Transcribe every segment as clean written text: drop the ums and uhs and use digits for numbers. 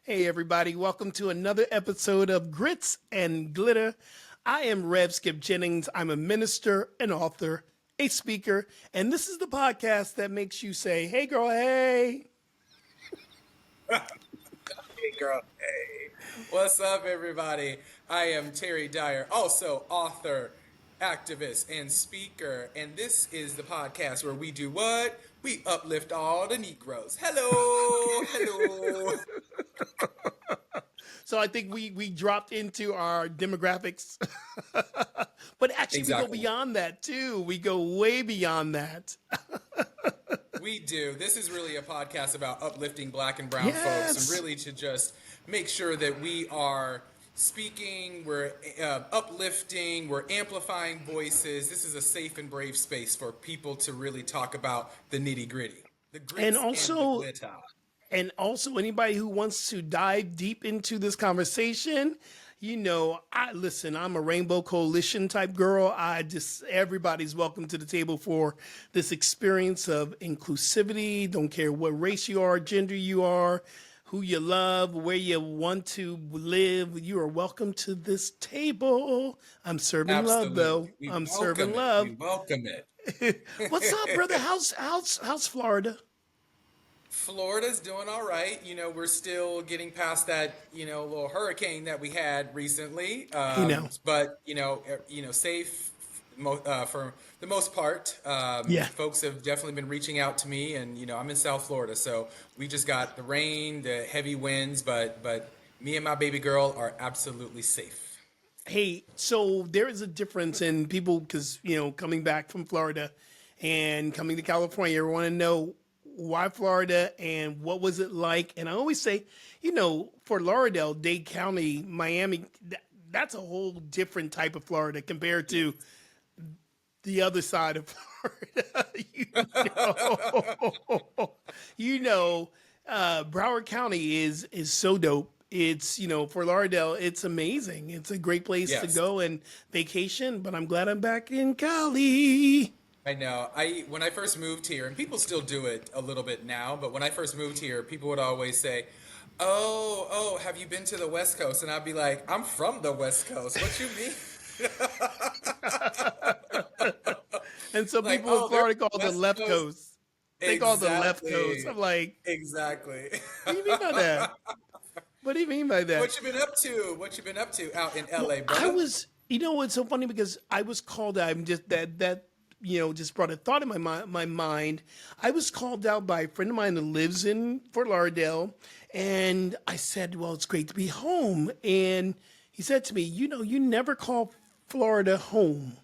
Hey, everybody, welcome to another episode of Grits and Glitter. I am Rev Skip Jennings. I'm a minister, an author, a speaker, and this is the podcast that makes you say, hey, girl, hey. Hey, girl. Hey. What's up, everybody? I am Terry Dyer, also author, activist, and speaker. And this is the podcast where we do what? We uplift all the Negroes. Hello. Hello. So I think we dropped into our demographics, but actually we go Exactly. beyond that too. We go way beyond that. We do. This is really a podcast about uplifting black and brown folks and Yes. really to just make sure that we are speaking, we're uplifting, we're amplifying voices. This is a safe and brave space for people to really talk about the nitty gritty, the And grits and the also, glitter. anybody who wants to dive deep into this conversation, I'm a Rainbow Coalition type girl. Everybody's welcome to the table for this experience of inclusivity. Don't care what race you are, gender you are, who you love, where you want to live. You are welcome to this table. I'm serving love, though. Absolutely. We I'm serving welcome it. love. We welcome it. What's up, brother? How's Florida? Florida's doing all right. We're still getting past that, little hurricane that we had recently. You know, But safe for the most part. yeah. Folks have definitely been reaching out to me, and I'm in South Florida, so we just got the rain, the heavy winds, but me and my baby girl are absolutely safe. Hey, so there is a difference in people because, coming back from Florida and coming to California, I want to know why Florida and what was it like? And I always say, Fort Lauderdale, Dade County, Miami, that's a whole different type of Florida compared to the other side of Florida. you know, Broward County is so dope. It's for Lauderdale, it's amazing. It's a great place to Yes. go and vacation. But I'm glad I'm back in Cali. I know. When I first moved here, and people still do it a little bit now, but when I first moved here, people would always say, "Oh, have you been to the West Coast?" And I'd be like, "I'm from the West Coast. What you mean?" And some Like, people in "Oh, they're Florida call it the West left Coast." coast. They call it the left coast. I'm Exactly. like, Exactly. what do you mean by that? What do you mean by that? What you been up to? What you been up to out in Well, LA, I brother? was, it's so funny because I was called out. I'm just just brought a thought in my mind. I was called out by a friend of mine that lives in Fort Lauderdale, and I said, "Well, it's great to be home." And he said to me, you never call Florida home.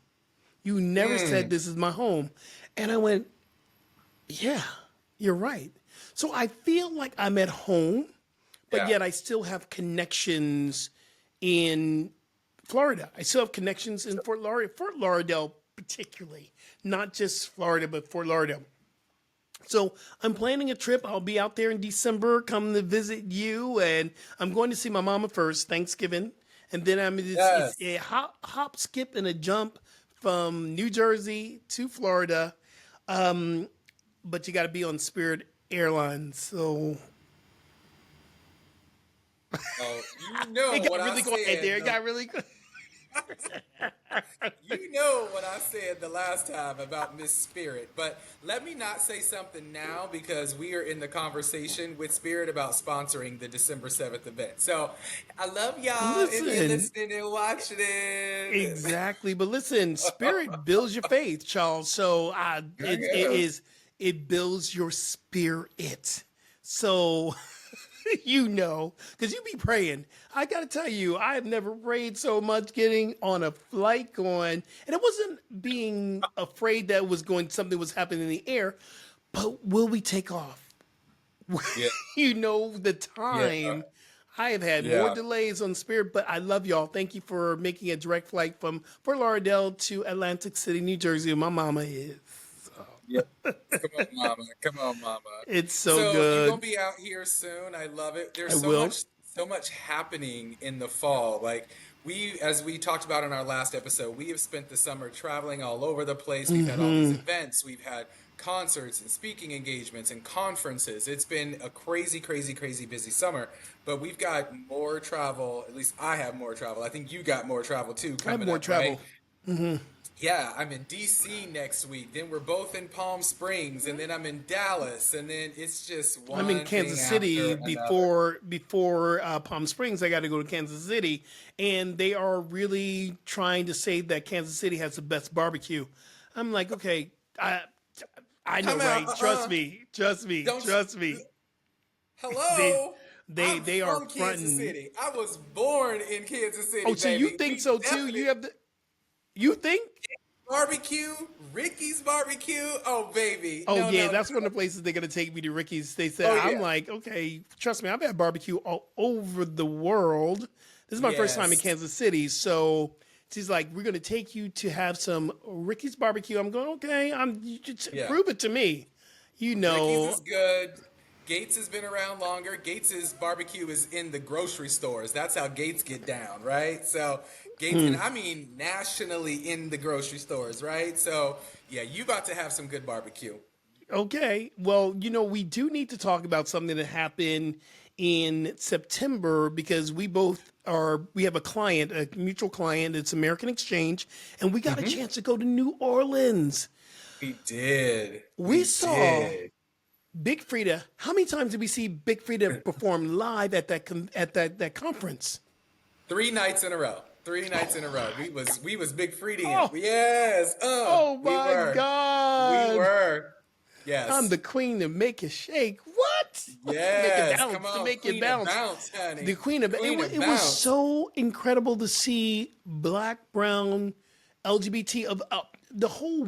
You never said this is my home." And I went, "Yeah, you're right." So I feel like I'm at home, but Yeah. yet I still have connections in Florida. I still have connections in Fort Lauderdale, particularly, not just Florida, but Fort Lauderdale. So I'm planning a trip. I'll be out there in December, come to visit you, and I'm going to see my mama first, Thanksgiving, and then it's Yes. a hop, skip, and a jump from New Jersey to Florida. But you got to be on Spirit Airlines, so Oh, it got what I really quiet there. said. It got really good. You know what I said the last time about Miss Spirit, but let me not say something now because we are in the conversation with Spirit about sponsoring the December 7th event. So I love y'all if you're Listen, listening and watching it. exactly. But listen, Spirit builds your faith, Charles. So There you it builds your spirit. So because you be praying. I got to tell you, I have never prayed so much getting on a flight going, and it wasn't being afraid that something was happening in the air, but will we take off? Yeah, The yeah, time. I have had more yeah. delays on Spirit, but I love y'all. Thank you for making a direct flight from Fort Lauderdale to Atlantic City, New Jersey, where my mama is. Yeah. Come on, mama. Come on, mama. It's so So you're gonna good. be out here soon. I love it. I There's will. so much happening in the fall. Like as we talked about in our last episode, we have spent the summer traveling all over the place. We've had all these events. We've had concerts and speaking engagements and conferences. It's been a crazy, crazy, crazy busy summer, but we've got more travel. At least I have more travel. I think you got more travel too I have coming more up, right? travel. Mm-hmm. Yeah, I'm in DC next week. Then we're both in Palm Springs, and then I'm in Dallas, and then it's just I'm in one thing Kansas City after another. before Palm Springs. I got to go to Kansas City, and they are really trying to say that Kansas City has the best barbecue. I'm like, okay, I know, Come out, right? Trust me, trust me, don't. trust me. They Hello, I'm they are from Kansas fronting. City. I was born in Kansas Oh, City, so you baby. think We so too? definitely You think? barbecue, Ricky's barbecue. Oh, baby, Oh no, yeah, no, no. that's one of the places they're gonna take me to. Ricky's. They said Oh I'm yeah, like, okay, trust me, I've had barbecue all over the world. This is my first time in yes, Kansas City, so she's like, we're gonna take you to have some Ricky's barbecue. I'm going, okay, you just yeah. prove it to me. You Ricky's know, is good. Gates has been around longer. Gates's barbecue is in the grocery stores. That's how Gates get down, right? So Gates, and I mean nationally in the grocery stores, right? So yeah, you about to have some good barbecue. okay. Well, we do need to talk about something that happened in September because we have a client, a mutual client. It's American Exchange, and we got a chance to go to New Orleans. We did. We We saw did. Big Frida. How many times did we see Big Frida perform live at that conference? 3 nights in a row. 3 nights in a row. We was big Freudian. Oh, Yes. oh We my were. We God! were. I'm Yes. the queen to make it shake. What? To make it Yes. Come bounce. To on, make it Queen of bounce. Bounce, The honey. queen of Queen of it was Bounce. so incredible to see black, brown, LGBT of the whole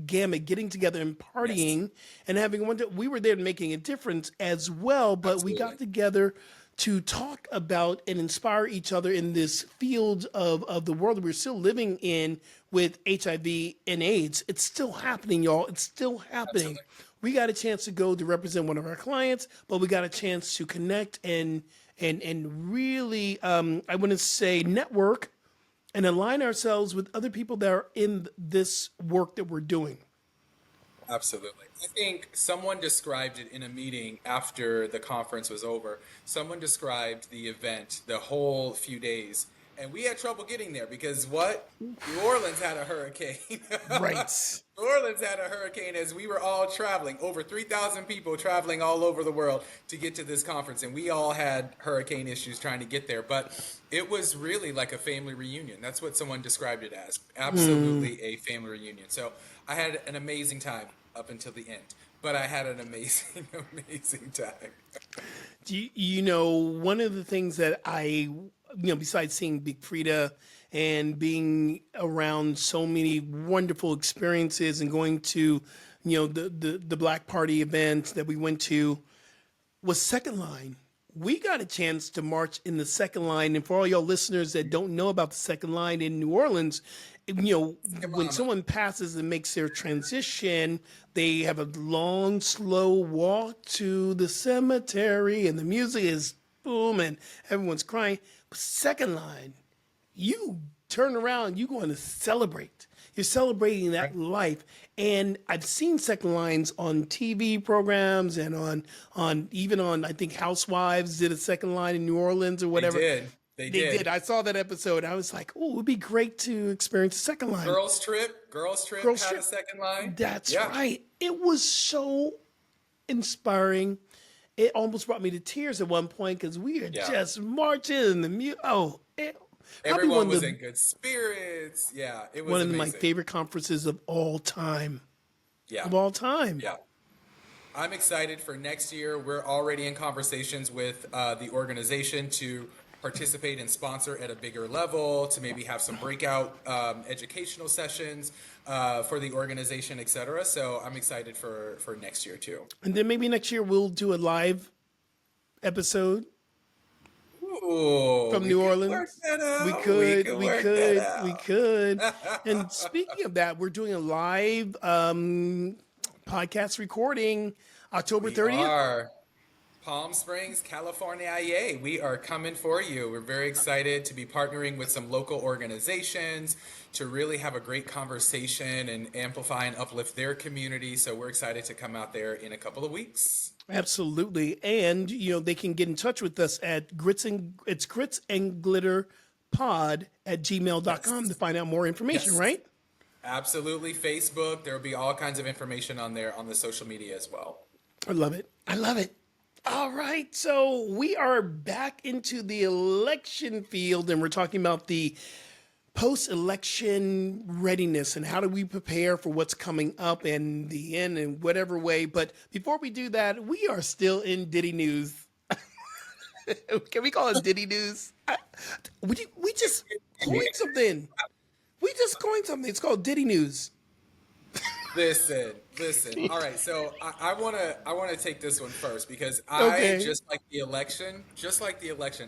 gamut getting together and Yes. partying and having one. We were there making a difference as well, but we got Absolutely. together to talk about and inspire each other in this field of the world that we're still living in with HIV and AIDS. It's still happening, y'all. It's still happening. Absolutely. We got a chance to go to represent one of our clients, but we got a chance to connect and really, I want to say, network and align ourselves with other people that are in this work that we're doing. Absolutely. I think someone described it in a meeting after the conference was over. Someone described the event, the whole few days, and we had trouble getting there because what? New Orleans had a hurricane. Right. New Orleans had a hurricane as we were all traveling, over 3,000 people traveling all over the world to get to this conference, and we all had hurricane issues trying to get there. But it was really like a family reunion. That's what someone described it as. Absolutely a family reunion. So I had an amazing time up until the end. But I had an amazing, amazing time. One of the things that besides seeing Big Frida and being around so many wonderful experiences and going to, the Black Party events that we went to, was Second Line. We got a chance to march in the Second Line. And for all y'all listeners that don't know about the Second Line in New Orleans, when Mama. someone passes and makes their transition, they have a long, slow walk to the cemetery, and the music is boom, and everyone's crying. But Second Line, you turn around, you're going to celebrate. You're celebrating Right? that life. And I've seen second lines on TV programs and on even on I think Housewives did a second line in New Orleans or They whatever. did. They They did. did. I saw that episode. I was like, oh, it would be great to experience a second line. Girls Trip. Girls Trip Girls had a trip. second line. That's Yeah. right. It was so inspiring. It almost brought me to tears at one point because we are Yeah. just marching and probably Everyone was in good spirits. Yeah. It one was of my amazing. favorite conferences of all time. Yeah. Of all time. Yeah. I'm excited for next year. We're already in conversations with the organization to participate and sponsor at a bigger level, to maybe have some breakout educational sessions for the organization, et cetera. So I'm excited for next year too. And then maybe next year we'll do a live episode Ooh, from we New could work Orleans. that We out. We could, could we work that could, we out. could. And speaking of that, we're doing a live podcast recording October We 30th. are. Palm Springs, California, yay. We are coming for you. We're very excited to be partnering with some local organizations to really have a great conversation and amplify and uplift their community. So we're excited to come out there in a couple of weeks. Absolutely. And, they can get in touch with us at Grits and Glitter Pod at gmail.com to Yes. find out more information, Yes. right? Absolutely. Facebook. There will be all kinds of information on there on the social media as well. I love it. I love it. All right. So we are back into the election field and we're talking about the post-election readiness and how do we prepare for what's coming up in the end in whatever way. But before we do that, we are still in Diddy news. Can we call it Diddy news? We just coined something. We just coined something. It's called Diddy news. Listen. All right, so I wanna take this one first because Okay. just like the election,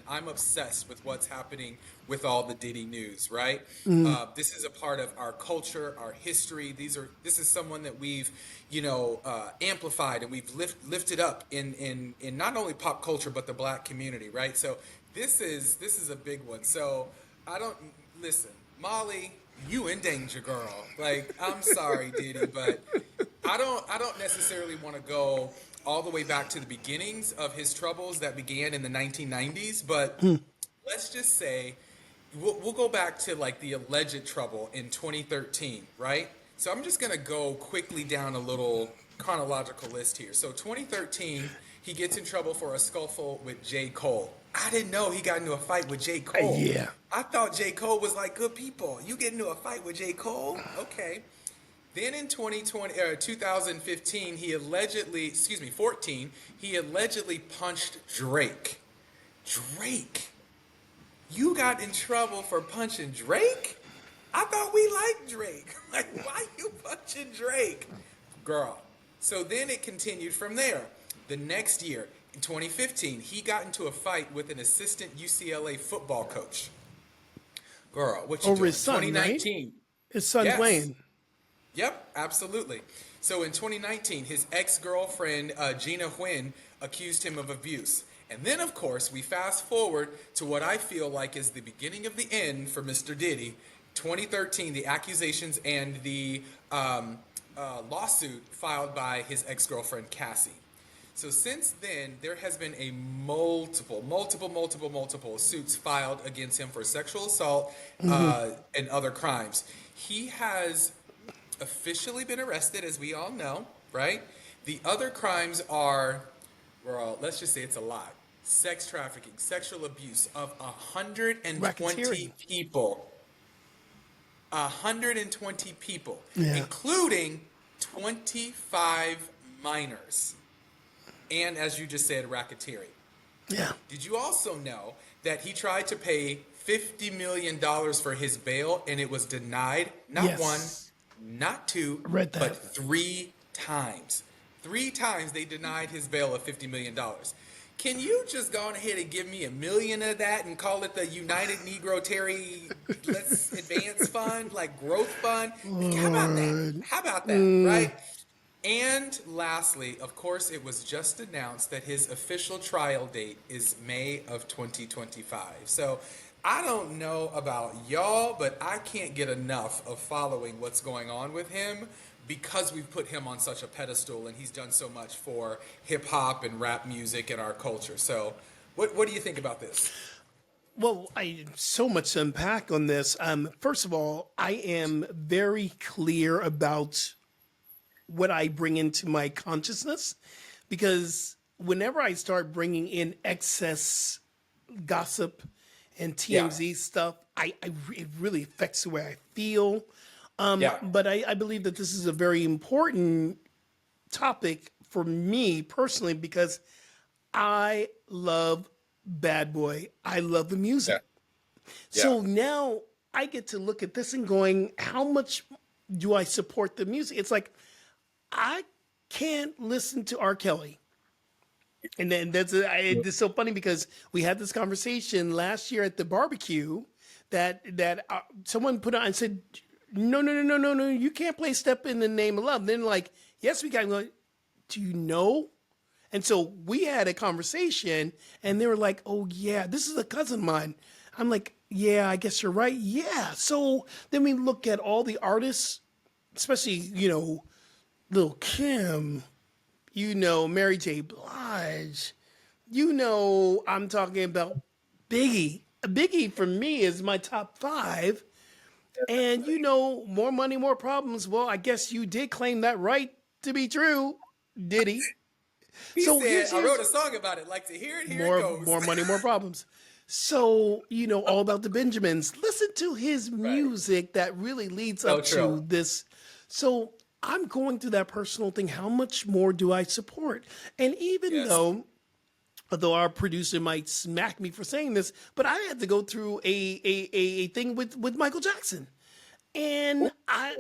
I'm obsessed with what's happening with all the Diddy news. Right, this is a part of our culture, our history. This is someone that we've amplified and we've lifted up in not only pop culture but the Black community. Right, so this is a big one. So I don't listen, Molly. You in danger, girl. Like, I'm sorry, Diddy, but I don't necessarily want to go all the way back to the beginnings of his troubles that began in the 1990s. But let's just say we'll go back to like the alleged trouble in 2013, right? So I'm just gonna go quickly down a little chronological list here. So 2013, he gets in trouble for a scuffle with J. Cole. I didn't know he got into a fight with J. Cole. Yeah. I thought J. Cole was like good people. You get into a fight with J. Cole? Okay. Then in 2015, he allegedly, 14, he allegedly punched Drake. Drake? You got in trouble for punching Drake? I thought we liked Drake. Like, why you punching Drake? Girl. So then it continued from there. The next year, in 2015, he got into a fight with an assistant UCLA football coach. Girl, what you Over doing? his son, 2019. right? His son's Yes. Wayne. Yep, absolutely. So in 2019, his ex-girlfriend, Gina Huynh, accused him of abuse. And then, of course, we fast forward to what I feel like is the beginning of the end for Mr. Diddy. 2013, the accusations and the lawsuit filed by his ex-girlfriend, Cassie. So since then, there has been a multiple suits filed against him for sexual assault and other crimes. He has officially been arrested, as we all know, right? The other crimes are, well, let's just say it's a lot. Sex trafficking, sexual abuse of 120 Racketeering. people. 120 people, Yeah. including 25 minors. And as you just said, racketeering. Yeah. Did you also know that he tried to pay $50 million for his bail and it was denied? Not Yes. one, not two, I read that. but 3 times. 3 times they denied his bail of $50 million. Can you just go on ahead and give me $1 million of that and call it the United Negro Terry Let's Advance Fund, like growth fund? Like, how about that? How about that, right? And lastly, of course, it was just announced that his official trial date is May of 2025. So I don't know about y'all, but I can't get enough of following what's going on with him because we've put him on such a pedestal and he's done so much for hip hop and rap music and our culture. So what do you think about this? Well, I so much to unpack on this. First of all, I am very clear about what I bring into my consciousness because whenever I start bringing in excess gossip and TMZ stuff, it really affects the way I feel. But I believe that this is a very important topic for me personally because I love Bad Boy. I love the music. So now I get to look at this and going, how much do I support the music? It's like, I can't listen to R. Kelly. And then it's so funny because we had this conversation last year at the barbecue that someone put on and said, no, you can't play Step in the Name of Love. And then like, yes, we can. Like, do you know? And so we had a conversation, and they were like, "Oh yeah, this is a cousin of mine." I'm like, "Yeah, I guess you're right." Yeah. So then we look at all the artists, especially Lil Kim, Mary J. Blige, I'm talking about Biggie. Biggie for me is my top five. And more money, more problems. Well, I guess you did claim that right to be true, Diddy. He So said, I wrote here's a song about it. Like to hear it, here it goes. more money, more problems. So, all about the Benjamins. Listen to his Right. music that really leads So up true. to this. So I'm going through that personal thing. How much more do I support? And even Yes. although our producer might smack me for saying this, but I had to go through a thing with Michael Jackson. And am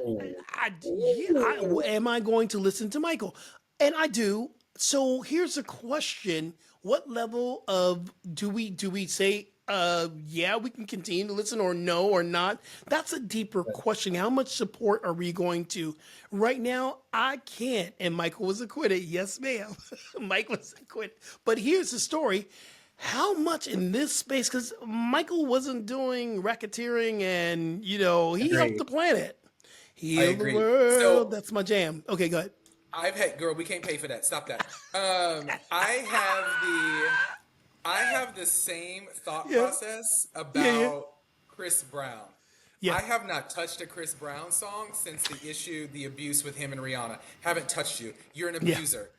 I going to listen to Michael? And I do. So here's a question: what level of do we say, yeah, we can continue to listen, or no, or not? That's a deeper question. How much support are we going to? Right now, I can't. And Michael was acquitted. Yes, ma'am. Mike was acquitted. But here's the story. How much in this space? Because Michael wasn't doing racketeering, and he helped the Agreed. planet, I heal the agree. world. So That's my jam. Okay, go ahead. I've had girl, we can't pay for that. Stop that. I have the same thought Yeah, process yeah, yeah, about Chris Brown. yeah, I have not touched a Chris Brown song since the abuse with him and Rihanna. Haven't touched you. You're an yeah. abuser.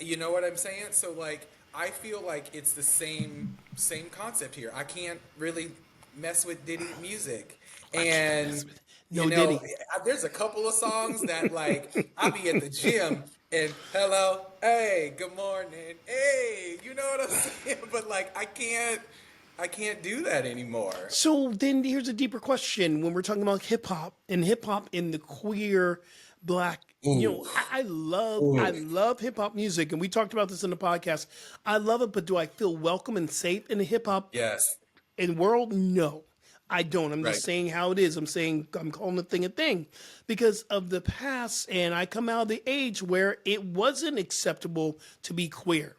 You know what I'm saying? So like, I feel like it's the same concept here. I can't really mess with Diddy music, I can't and mess with Diddy. there's a couple of songs that like I'll be at the gym and hello, hey, good morning, hey, you know what I'm saying? But like I can't do that anymore. So then here's a deeper question: when we're talking about hip hop in the queer black, Ooh, I ooh, love hip hop music, and we talked about this in the podcast. I love it, but do I feel welcome and safe in the hip hop yes, in world? No, I don't. I'm just right, saying how it is. I'm calling the thing a thing because of the past, and I come out of the age where it wasn't acceptable to be queer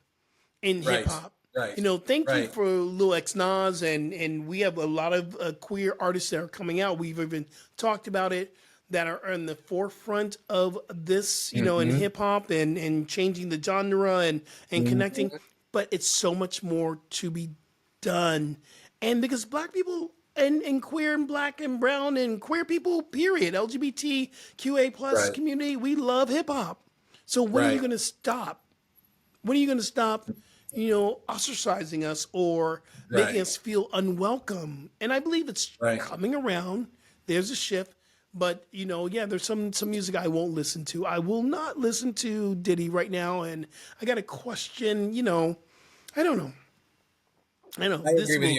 in hip right, hop. right, Thank you right, for Lil X Nas, and we have a lot of queer artists that are coming out. We've even talked about it, that are in the forefront of this, in mm-hmm, hip hop, and changing the genre, and connecting. mm-hmm, But it's so much more to be done, and because black people, and queer and black and brown and queer people, period, LGBTQA plus right, community, we love hip hop. So when are you right, going to stop? When are you going to stop, ostracizing us or making right, us feel unwelcome? And I believe it's right. coming around. There's a shift. But yeah, there's some music I won't listen to. I will not listen to Diddy right now, and I got a question. I don't know. I know I this agree with will.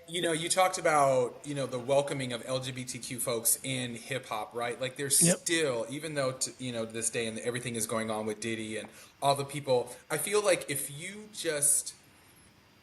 you. You talked about, the welcoming of LGBTQ folks in hip hop, right? Like there's Yep. still, even though, this day and everything is going on with Diddy and all the people, I feel like if you just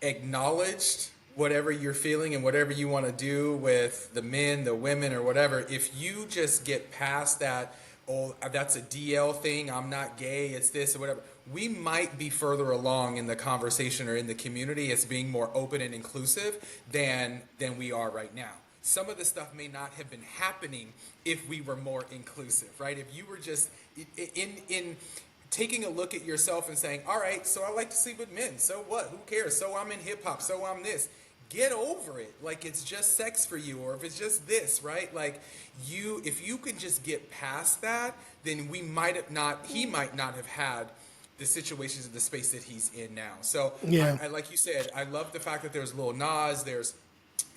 acknowledged whatever you're feeling and whatever you want to do with the men, the women, or whatever, if you just get past that, oh, that's a DL thing, I'm not gay, it's this or whatever, we might be further along in the conversation or in the community as being more open and inclusive than we are right now. Some of the stuff may not have been happening if we were more inclusive, right? If you were just in taking a look at yourself and saying, all right, so I like to sleep with men. So what? Who cares? So I'm in hip hop. So I'm this. Get over it. Like it's just sex for you, or if it's just this, right? Like if you can just get past that, then he might not have had the situations of the space that he's in now. So Yeah. I like you said, I love the fact that there's Lil Nas, there's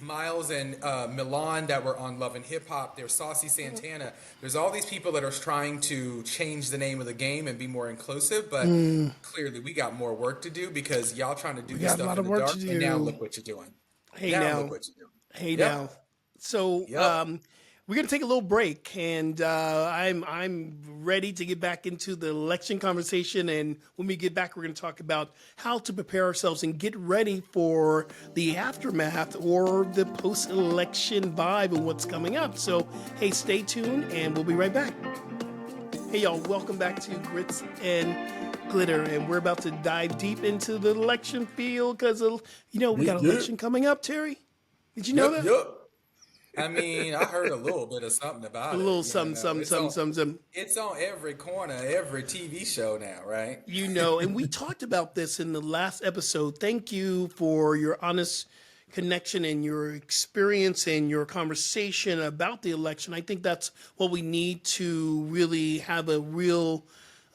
Miles and Milan that were on Love and Hip Hop. There's Saucy Santana. There's all these people that are trying to change the name of the game and be more inclusive. But clearly, we got more work to do because y'all trying to do We this got a stuff lot in of the work to dark. And now do. look what you're doing. Hey Now look now. what you're doing. Hey now. Yep. So Yep. we're gonna take a little break, and I'm ready to get back into the election conversation. And when we get back, we're gonna talk about how to prepare ourselves and get ready for the aftermath or the post-election vibe and what's coming up. So hey, stay tuned, and we'll be right back. Hey y'all, welcome back to Gritz and Glitter, and we're about to dive deep into the election field because, we got Yep. election coming up, Terry. Did you know that? Yep. I mean, I heard a little bit of something A about it. little something, something, something, something, something. It's on every corner, every TV show now, right? And we talked about this in the last episode. Thank you for your honest connection and your experience and your conversation about the election. I think that's what we need to really have a real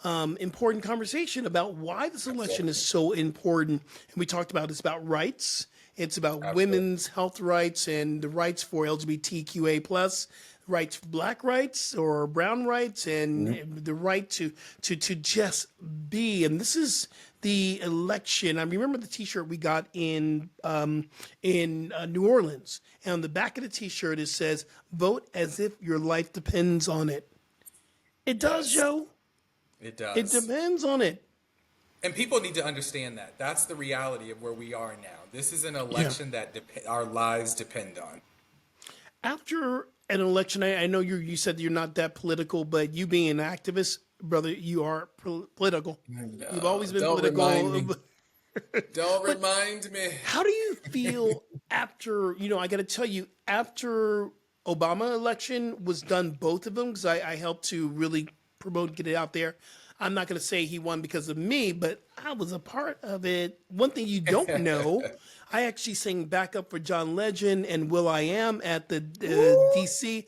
important conversation about why this election is so important. And we talked about it's about rights. It's about Absolutely. women's health rights and the rights for LGBTQA plus, rights, black rights or brown rights, and the right to just be. And this is the election. I remember the T-shirt we got in New Orleans, and on the back of the T-shirt it says "Vote as if your life depends on it." It does, Yes, Joe. it does. It depends on it. And people need to understand that. That's the reality of where we are now. This is an election that our lives depend on. After an election, I know you said you're not that political, but you being an activist, brother, you are political. You've always been Don't political. remind me. Don't remind me. How do you feel after, I got to tell you, after Obama election was done, both of them, because I helped to really promote, get it out there. I'm not going to say he won because of me, but I was a part of it. One thing you don't know, I actually sang backup for John Legend and Will I Am at the DNC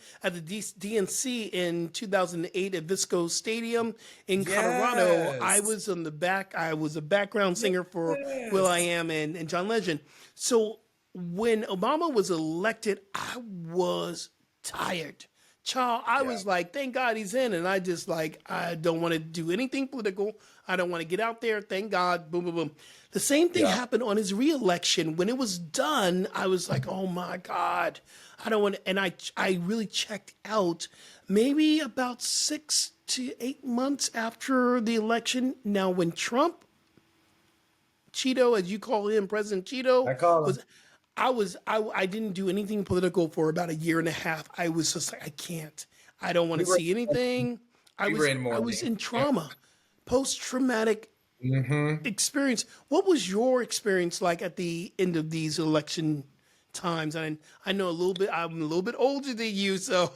in 2008 at Visco Stadium in Colorado. I Yes. was on the back. I was a background singer for Will I Am and John Legend. So when Obama was elected, I was tired. Child, I was like, thank God he's in. And I just like, I don't want to do anything political. I don't want to get out there. Thank God. Boom, boom, boom. The same thing Yeah. happened on his reelection. When it was done, I was like, oh my God. I don't want to. And I really checked out maybe about 6 to 8 months after the election. Now, when Trump, Cheeto, as you call him, President Cheeto, I call him. I didn't do anything political for about a year and a half. I was just like, I can't. I don't want We to were, see anything. we were in I was mourning. in Yep. trauma, post traumatic experience. What was your experience like at the end of these election times? And I know a little bit. I'm a little bit older than you, so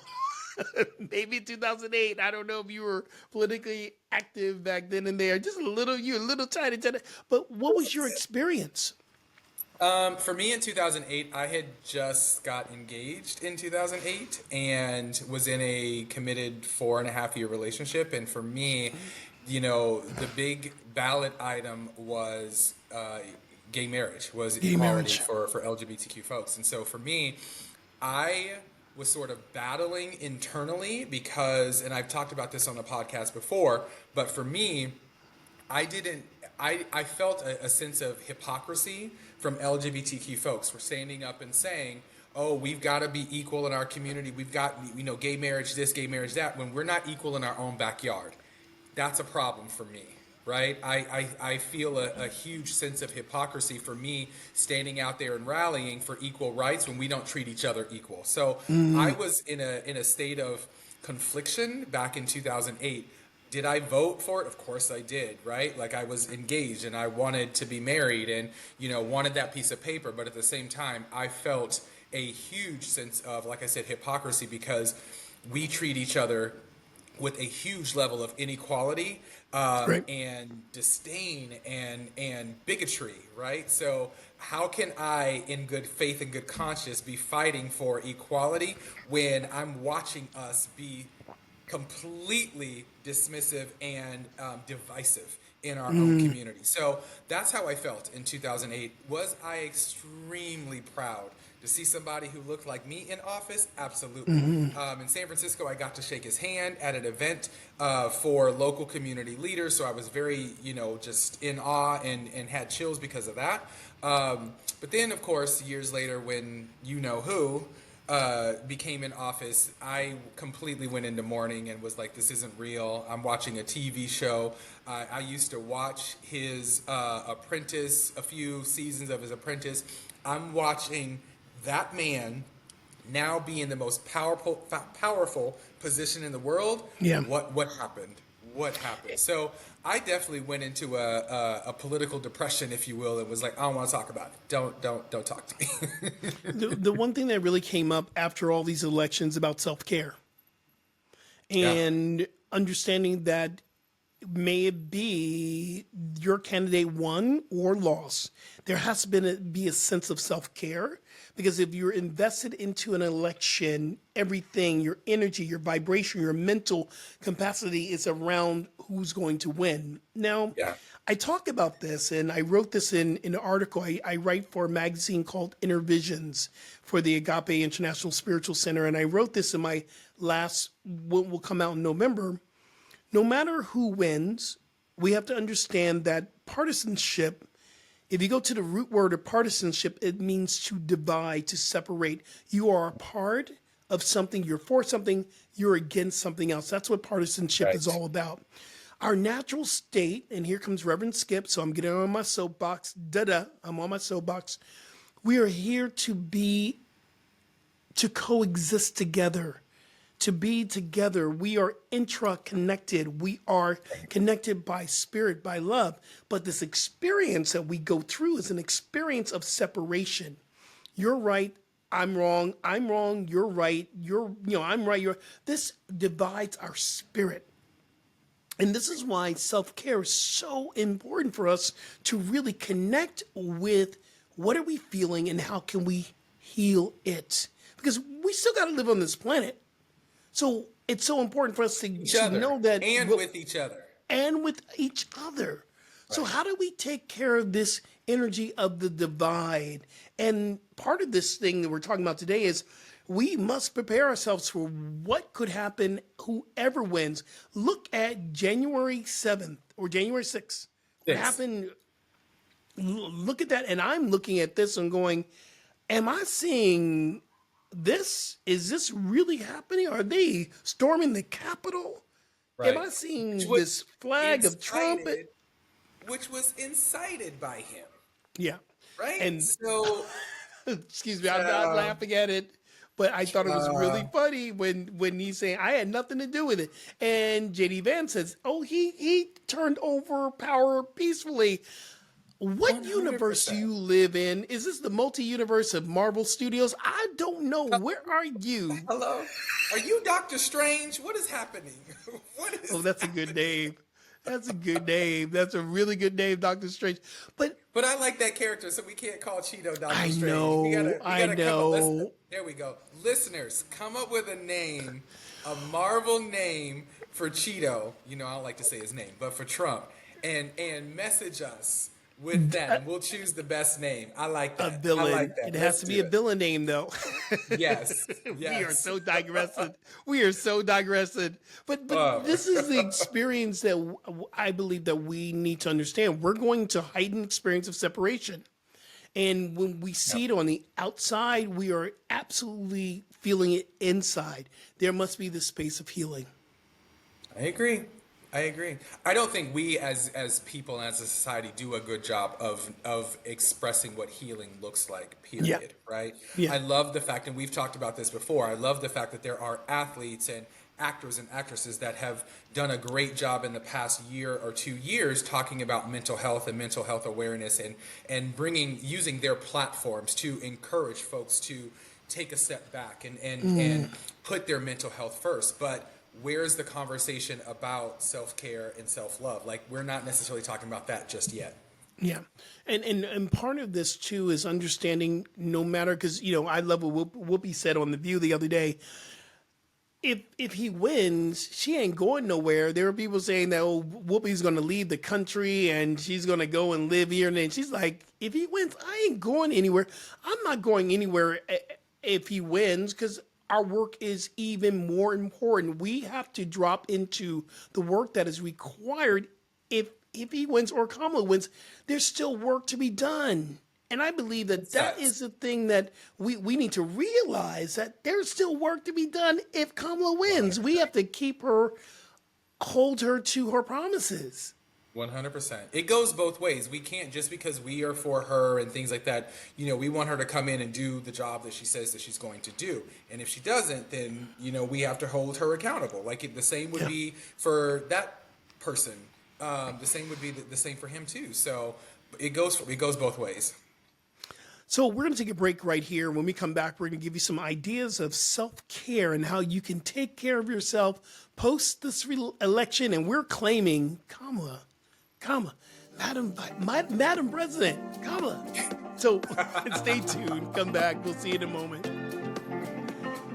maybe in 2008. I don't know if you were politically active back then and there. Just a little. You're a little tiny, tiny. But what was your experience? For me in 2008, I had just got engaged in 2008 and was in a committed 4.5 year relationship. And for me, the big ballot item was gay marriage, was Gay equality marriage. for LGBTQ folks. And so for me, I was sort of battling internally because, and I've talked about this on the podcast before, but for me, I felt a sense of hypocrisy from LGBTQ folks for standing up and saying, oh, we've got to be equal in our community. We've got, gay marriage this, gay marriage that, when we're not equal in our own backyard. That's a problem for me, right? I feel a huge sense of hypocrisy for me standing out there and rallying for equal rights when we don't treat each other equal. So I was in a state of confliction back in 2008. Did I vote for it? Of course I did, right? Like I was engaged and I wanted to be married and, wanted that piece of paper. But at the same time, I felt a huge sense of, like I said, hypocrisy because we treat each other with a huge level of inequality Right. and disdain and bigotry, right? So how can I, in good faith and good conscience, be fighting for equality when I'm watching us be completely dismissive and divisive in our own community? So that's how I felt in 2008. Was I extremely proud to see somebody who looked like me in office? Absolutely. In San Francisco, I got to shake his hand at an event for local community leaders. So I was very, just in awe and had chills because of that. But then, of course, years later, when you know who became in office, I completely went into mourning and was like, this isn't real. I'm watching a TV show. I used to watch his Apprentice, a few seasons of his Apprentice. I'm watching that man now be in the most powerful position in the world. Yeah. What happened? what happened. So I definitely went into a political depression, if you will. It was like, I don't want to talk about it. Don't talk to me. The one thing that really came up after all these elections about self-care Yeah. and understanding that may it be your candidate won or lost, there has to be a sense of self-care, because if you're invested into an election, everything, your energy, your vibration, your mental capacity is around who's going to win. Now, Yeah. I talk about this, and I wrote this in an article. I write for a magazine called Inner Visions for the Agape International Spiritual Center, and I wrote this in my last, what will come out in November. No matter who wins, we have to understand that partisanship, if you go to the root word of partisanship, it means to divide, to separate. You are a part of something, you're for something, you're against something else. That's what partisanship is Right. all about. Our natural state, and here comes Reverend Skip, so I'm getting on my soapbox. I'm on my soapbox. We are here to coexist together, to be together. We are intra-connected. We are connected by spirit, by love. But this experience that we go through is an experience of separation. You're right, I'm wrong. I'm wrong, you're right. I'm right, you're. This divides our spirit. And this is why self-care is so important for us to really connect with what are we feeling and how can we heal it. Because we still got to live on this planet. So it's so important for us Each to other know that and with each other. and with each other. So Right. how do we take care of this energy of the divide? And part of this thing that we're talking about today is we must prepare ourselves for what could happen whoever wins. Look at January 7th or January 6th. What Six. happened? Look at that. And I'm looking at this and going, am I seeing this? Is this really happening? Are they storming the Capitol? Am Right. I Which seeing was this flag of Trump? incited, which was incited by him. Yeah. Right. And So excuse me, I'm not uh, laughing at it, but I thought it was uh, really funny when he's saying I had nothing to do with it. And JD Vance says, "Oh, he turned over power peacefully." What universe do 100%. you live in? Is this the multi-universe of Marvel Studios? I don't know. Where are you? Hello? Are you Doctor Strange? What is happening? What Oh, is that's a good happening? name. That's a good name. That's a really good name, Doctor Strange. But But I like that character, so we can't call Cheeto Doctor I Strange. We know, gotta we I gotta come up. Let's know. there we go. Listeners, come up with a name, a Marvel name for Cheeto. You know, I don't like to say his name, but for Trump. And message us with that and we'll choose the best name. I like A that. I villain. like that. It has Let's to do be a it. villain name, though. Yes. We are Yes. so digressing. We are so digressing. But Uh, this is the experience that I believe that we need to understand. We're going to heighten experience of separation. And when we see it on the outside, we are absolutely feeling it inside. There must be this space of healing. I agree. I agree. I don't think we as people and as a society do a good job of expressing what healing looks like, Yeah. period, right? Yeah. I love the fact, and we've talked about this before, I love the fact that there are athletes and actors and actresses that have done a great job in the past year or 2 years talking about mental health and mental health awareness and bringing using their platforms to encourage folks to take a step back and put their mental health first. But where's the conversation about self-care and self-love? Like, we're not necessarily talking about that just yet. Yeah, and part of this too is understanding. No matter, because I love what Whoopi said on the View the other day. If he wins, she ain't going nowhere. There are people saying that Whoopi's going to leave the country and she's going to go and live here. And then she's like, if he wins, I ain't going anywhere. I'm not going anywhere if he wins, because our work is even more important. We have to drop into the work that is required. If he wins or Kamala wins, there's still work to be done. And I believe that that Sucks. is the thing that we need to realize, that there's still work to be done if Kamala wins. We have to hold her to her promises. 100%. It goes both ways. We can't, just because we are for her and things like that, we want her to come in and do the job that she says that she's going to do. And if she doesn't, then, we have to hold her accountable. Like, the same would Yeah. be for that person, the same would be the same for him too. So it goes both ways. So we're going to take a break right here. When we come back, we're going to give you some ideas of self-care and how you can take care of yourself post this election. And we're claiming Kamala, Madam President, Kamala. So stay tuned. Come back. We'll see you in a moment.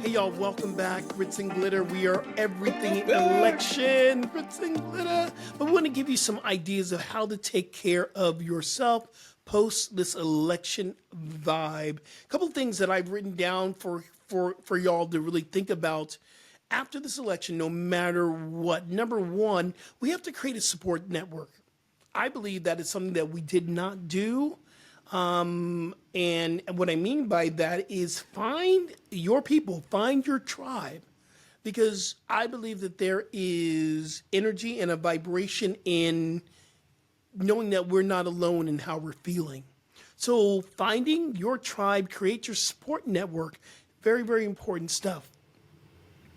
Hey, y'all, welcome back. Gritz and Glitter. We are everything election. Gritz and Glitter. But we want to give you some ideas of how to take care of yourself post this election vibe. A couple of things that I've written down for y'all to really think about after this election, no matter what. Number one, we have to create a support network. I believe that is something that we did not do. And what I mean by that is find your people, find your tribe, because I believe that there is energy and a vibration in knowing that we're not alone in how we're feeling. So finding your tribe, create your support network, very, very important stuff.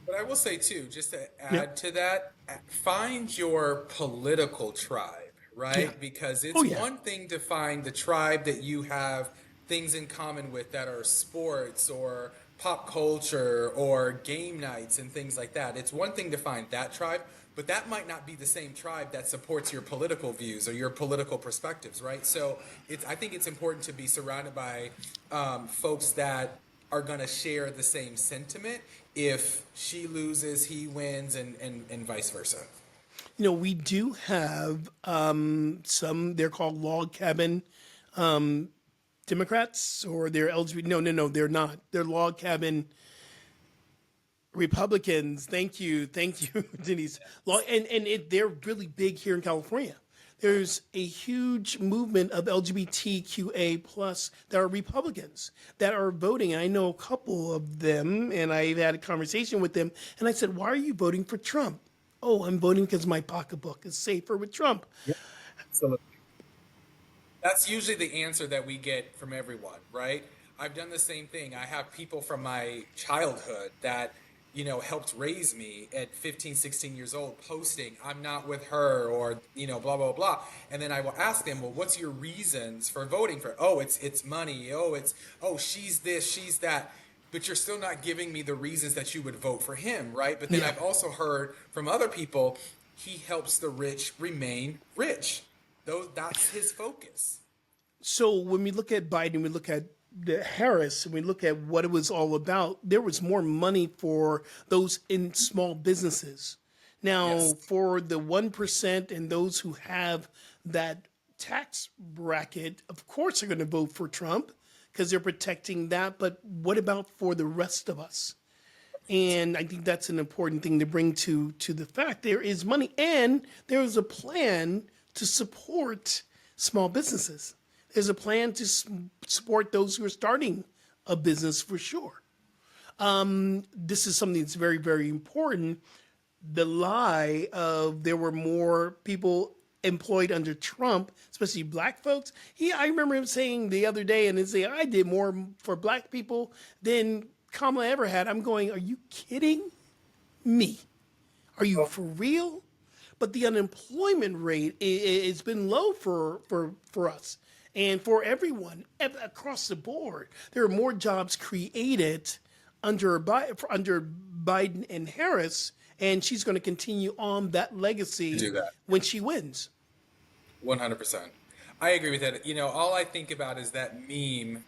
But I will say too, just to add to that, find your political tribe, right? Yeah. Because it's one thing to find the tribe that you have things in common with that are sports or pop culture or game nights and things like that. It's one thing to find that tribe, but that might not be the same tribe that supports your political views or your political perspectives, right? So I think it's important to be surrounded by folks that are going to share the same sentiment. If she loses, he wins, and vice versa. You know, we do have some, they're called log cabin Democrats, or they're LGBT. No, they're not. They're log cabin Republicans. Thank you, Denise. They're really big here in California. There's a huge movement of LGBTQA plus that are Republicans that are voting. I know a couple of them, and I've had a conversation with them, and I said, "Why are you voting for Trump?" "Oh, I'm voting because my pocketbook is safer with Trump." Yep. Absolutely. That's usually the answer that we get from everyone, right? I've done the same thing. I have people from my childhood that, helped raise me at 15, 16 years old posting, "I'm not with her," or, blah, blah, blah. And then I will ask them, "Well, what's your reasons for voting for her?" "Oh, it's money. Oh, she's this, she's that." But you're still not giving me the reasons that you would vote for him, right? But then I've also heard from other people, he helps the rich remain rich. That's his focus. So when we look at Biden, we look at Harris, and we look at what it was all about, there was more money for those in small businesses. Now, for the 1% and those who have that tax bracket, of course, they're going to vote for Trump because they're protecting that. But what about for the rest of us? And I think that's an important thing to bring to the fact. There is money, and there is a plan to support small businesses. There's a plan to support those who are starting a business for sure. This is something that's very, very important. The lie of there were more people employed under Trump, especially black folks. I remember him saying the other day, and say, "I did more for black people than Kamala ever had." I'm going, are you kidding me? Are you for real? But the unemployment rate it's been low for us and for everyone across the board. There are more jobs created under Biden and Harris, and she's going to continue on that legacy when she wins. 100%. I agree with that. All I think about is that meme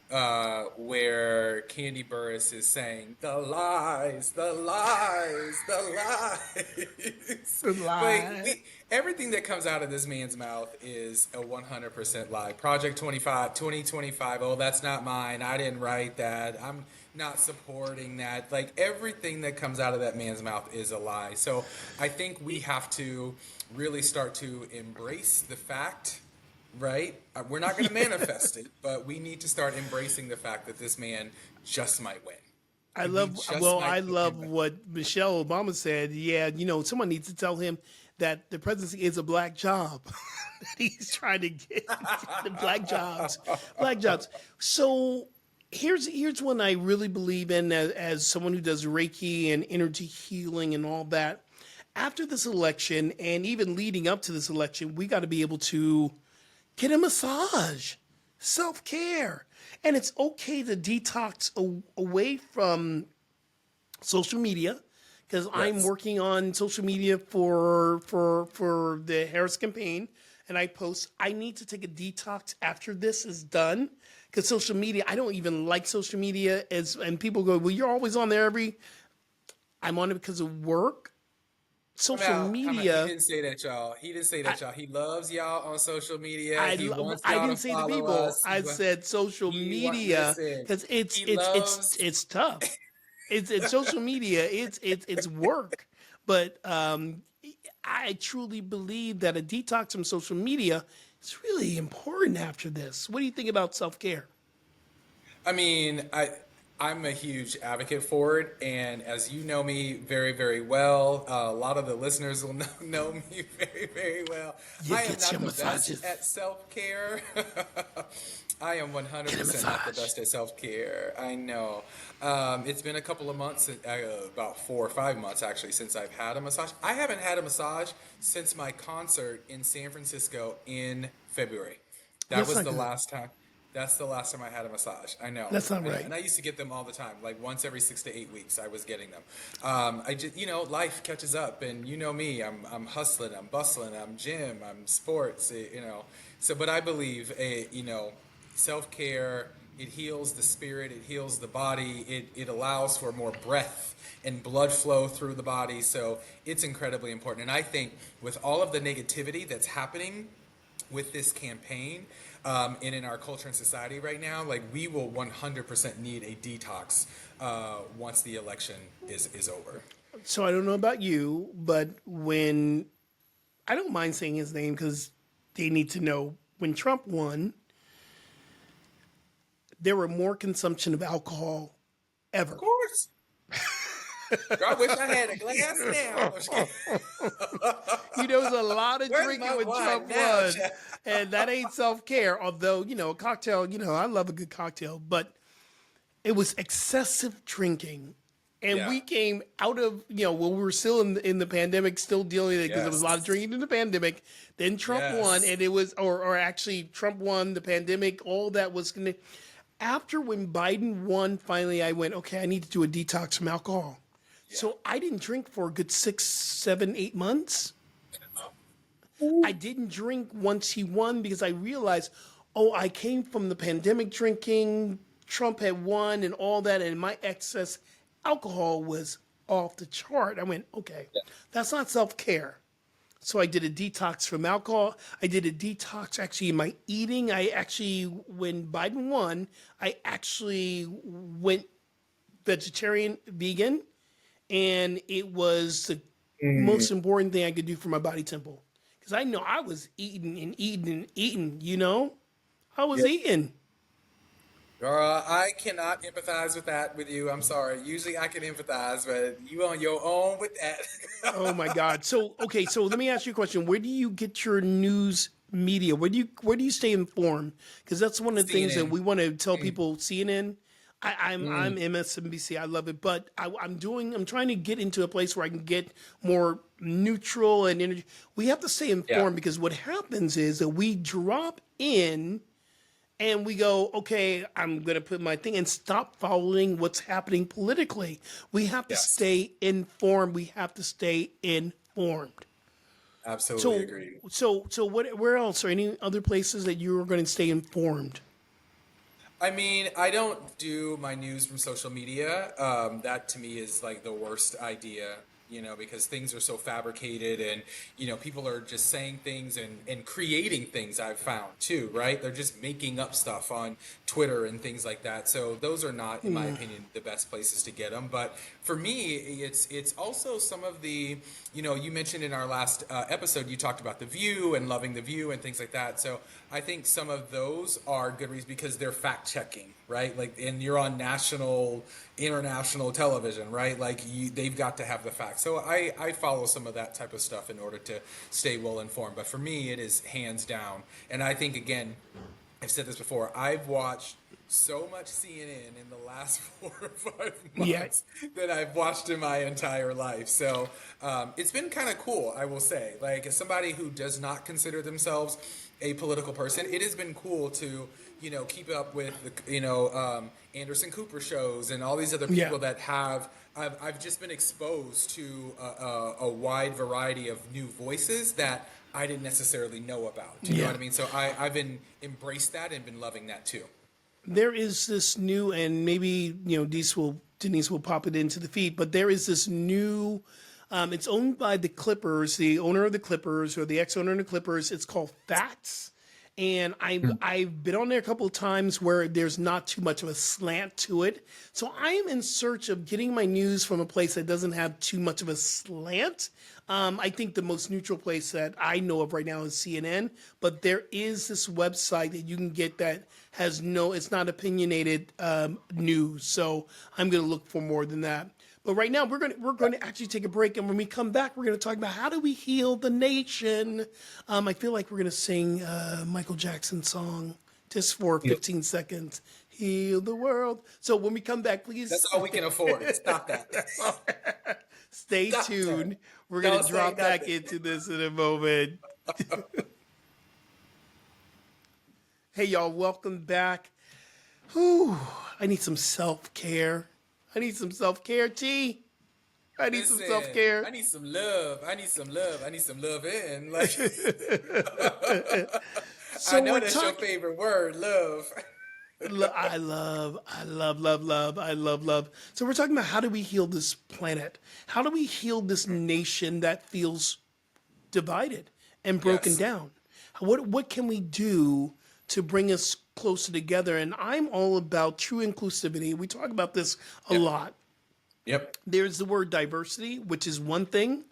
where Candy Burris is saying, "The lies, the lies, the lies." The lie. Everything that comes out of this man's mouth is a 100% lie. Project 2025, oh, that's not mine. I didn't write that. I'm not supporting that. Everything that comes out of that man's mouth is a lie. So I think we have to really start to embrace the fact. Right? We're not going to manifest it, but we need to start embracing the fact that this man just might win. I love what Michelle Obama said. Yeah, someone needs to tell him that the presidency is a black job. That he's trying to get the black jobs. Black jobs. So here's one I really believe in as someone who does Reiki and energy healing and all that. after this election and even leading up to this election, we got to be able to get a massage, self care. And it's okay to detox away from social media because I'm Yes. working on social media for the Harris campaign, and I post. I need to take a detox after this is done because social media. I don't even like social media as and people go, well, you're always on there every. I'm on it because of work. Social Time out. He media. didn't say that, y'all. He didn't say I, that, y'all. He loves y'all on social media. He wants I y'all to didn't say the follow people. us. I said social media Listen. because He loves. it's tough. It's social media. It's work. But I truly believe that a detox from social media is really important after this. What do you think about self care? I mean, I'm a huge advocate for it, and as you know me very, very well, a lot of the listeners will know me very, very well. You I am get your not the best massages. at self care. I am Get a 100% not the massage. best at self care. I know. It's been a couple of months, about 4 or 5 months actually, since I've had a massage. I haven't had a massage since my concert in San Francisco in February. That That's was not the good. last time. That's the last time I had a massage. I know, That's not I know, right. and I used to get them all the time. Like once every 6 to 8 weeks, I was getting them. I just, life catches up, and you know me. I'm hustling, I'm bustling, I'm gym, I'm sports. So, but I believe, self care. It heals the spirit. It heals the body. It allows for more breath and blood flow through the body. So it's incredibly important. And I think with all of the negativity that's happening with this campaign and in our culture and society right now, like we will 100% need a detox once the election is over. So I don't know about you, but when I don't mind saying his name because they need to know when Trump won, there were more consumption of alcohol Of ever. course. Girl, I wish I had a glass now. There was a lot of Where's drinking my when wine Trump now, won, Chef? and that ain't self care. Although a cocktail, I love a good cocktail, but it was excessive drinking. And Yeah. we came out of, when we were still in the pandemic, still dealing with it because there was a lot of Yes. drinking in the pandemic. Then Trump won, Yes. and it was, or actually, Trump won the pandemic. All that was going to. After when Biden won, finally, I went, okay, I need to do a detox from alcohol. Yeah. So I didn't drink for a good 6, 7, 8 months. I didn't drink once he won because I realized, oh, I came from the pandemic drinking. Trump had won and all that, and my excess alcohol was off the chart. I went, okay, that's not self care. So I did a detox from alcohol. I did a detox actually in my eating. I actually, when Biden won, I actually went vegetarian, vegan, and it was the most important thing I could do for my body temple. Because I know I was eating and eating and eating. I was eating. Girl, I cannot empathize with that with you. I'm sorry. Usually I can empathize, but you on your own with that. Oh my God. So okay, so let me ask you a question. Where do you get your news media? Where do you stay informed? Because that's one of the things that CNN. we want to tell Mm, people. CNN. I'm mm, MSNBC. I love it, but I'm trying to get into a place where I can get more neutral and energy. We have to stay yeah. informed because what happens is that we drop in and we go, okay, I'm going to put my thing and stop following what's happening politically. We have to Yes. stay informed. We have to stay informed. Absolutely So, agreed. where else or any other places that you are going to stay informed? I mean, I don't do my news from social media. That to me is like the worst idea, because things are so fabricated and, people are just saying things and creating things I've found too, right? They're just making up stuff on Twitter and things like that. So those are not, in my opinion, the best places to get them. But for me, it's also some of the, you mentioned in our last episode, you talked about The View and loving The View and things like that. So I think some of those are good reasons because they're fact checking, right? Like, and you're on national, international television, right? Like, they've got to have the facts. So I follow some of that type of stuff in order to stay well informed. But for me, it is hands down. And I think, again, I've said this before. I've watched so much CNN in the last 4 or 5 Yeah. months that I've watched in my entire life. So it's been kind of cool, I will say. Like, as somebody who does not consider themselves a political person, it has been cool to, keep up with the, Anderson Cooper shows and all these other Yeah. people that have. I've just been exposed to a wide variety of new voices that I didn't necessarily know about. Do you know Yeah. what I mean? So I've been embraced that and been loving that too. There is this new, and maybe Denise will pop it into the feed, but there is this new. It's owned by the Clippers, the owner of the Clippers, or the ex-owner of the Clippers. It's called Fats, and I've been on there a couple of times where there's not too much of a slant to it. So I am in search of getting my news from a place that doesn't have too much of a slant. I think the most neutral place that I know of right now is CNN, but there is this website that you can get that has it's not opinionated news. So I'm going to look for more than that. But right now we're going to actually take a break, and when we come back, we're going to talk about how do we heal the nation. I feel like we're going to sing Michael Jackson's song just for 15 seconds. Heal the world. So when we come back, please. That's all we can afford. Stop that. Stay Stop tuned. that. We're going Don't to say drop back nothing. into this in a moment. Hey, y'all, welcome back. Whew, I need some self-care. I need some self-care, T. I need some Listen, self-care. I need some love. I need some love. I need some love in. Like, So I know we're that's your talking. favorite word, love. I love. So we're talking about how do we heal this planet? How do we heal this nation that feels divided and broken Yes. down? What can we do to bring us closer together? And I'm all about true inclusivity. We talk about this a Yep. lot. Yep. There's the word diversity, which is one thing,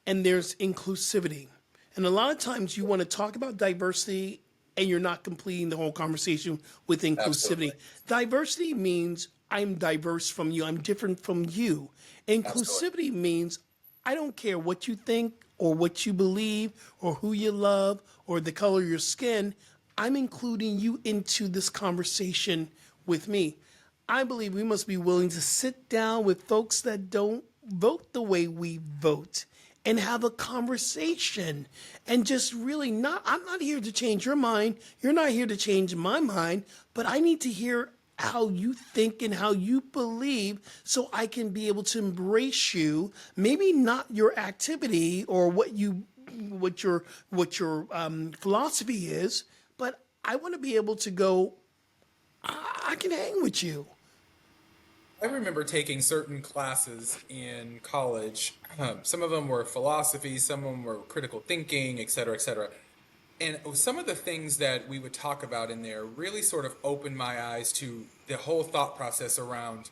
and there's inclusivity. And a lot of times you want to talk about diversity and you're not completing the whole conversation with inclusivity. Absolutely. Diversity means I'm diverse from you, I'm different from you. Absolutely. Inclusivity means I don't care what you think or what you believe or who you love or the color of your skin. I'm including you into this conversation with me. I believe we must be willing to sit down with folks that don't vote the way we vote and have a conversation and just really I'm not here to change your mind. You're not here to change my mind, but I need to hear how you think and how you believe so I can be able to embrace you, maybe not your activity or what your philosophy is, but I want to be able to go, I can hang with you. I remember taking certain classes in college. Some of them were philosophy, some of them were critical thinking, et cetera, et cetera. And some of the things that we would talk about in there really sort of opened my eyes to the whole thought process around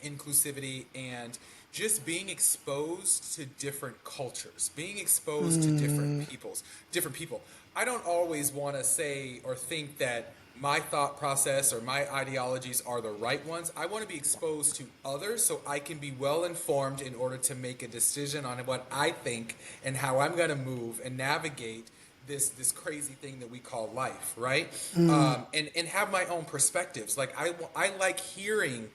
inclusivity and just being exposed to different cultures, being exposed to different people. I don't always want to say or think that my thought process or my ideologies are the right ones. I want to be exposed to others so I can be well informed in order to make a decision on what I think and how I'm going to move and navigate this crazy thing that we call life, right? And have my own perspectives. Like I like hearing,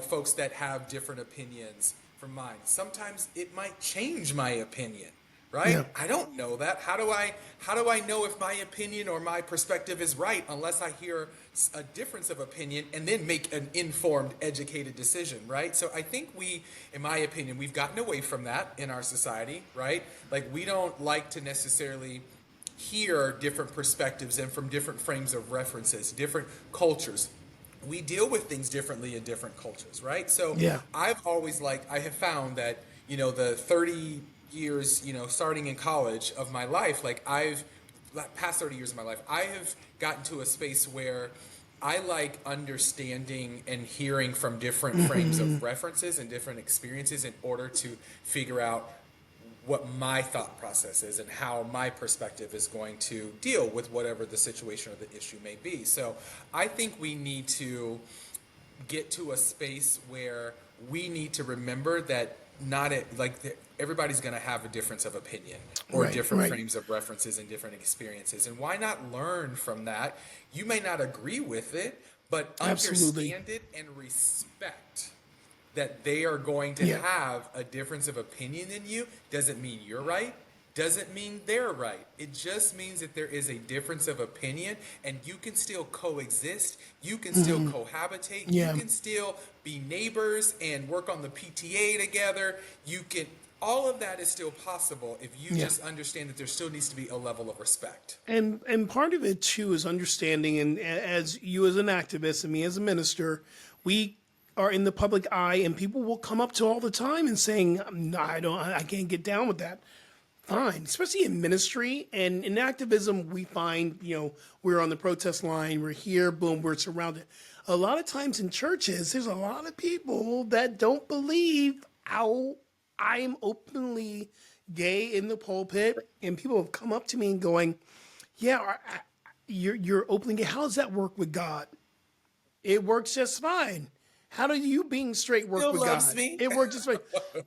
folks that have different opinions from mine. Sometimes it might change my opinion, right? Yeah. I don't know that. How do I know if my opinion or my perspective is right unless I hear a difference of opinion and then make an informed, educated decision, right? So I think in my opinion, we've gotten away from that in our society, right? Like we don't like to necessarily hear different perspectives and from different frames of references, different cultures. We deal with things differently in different cultures, right? So Yeah. I have found that, the 30 years, starting in college of my life, past 30 years of my life, I have gotten to a space where I like understanding and hearing from different frames of references and different experiences in order to figure out what my thought process is and how my perspective is going to deal with whatever the situation or the issue may be. So I think we need to get to a space where we need to remember that not it like everybody's going to have a difference of opinion or Right, different right. frames of references and different experiences, and why not learn from that? You may not agree with it, but Absolutely. understand it and respect that they are going to Yeah. have a difference of opinion than you. Doesn't mean you're right, doesn't mean they're right. It just means that there is a difference of opinion, and you can still coexist, you can still cohabitate, you Yeah. can still be neighbors and work on the PTA together. You can, all of that is still possible if you Yeah. just understand that there still needs to be a level of respect. And part of it too is understanding, and as you as an activist and me as a minister, we are in the public eye, and people will come up to all the time and saying, "No, I can't get down with that." Fine, especially in ministry and in activism, we find, we're on the protest line, we're here, boom, we're surrounded. A lot of times in churches, there's a lot of people that don't believe how I'm openly gay in the pulpit, and people have come up to me and going, "Yeah, you're openly gay. How does that work with God?" It works just fine. How do you being straight work Still with loves God? me. It works just fine.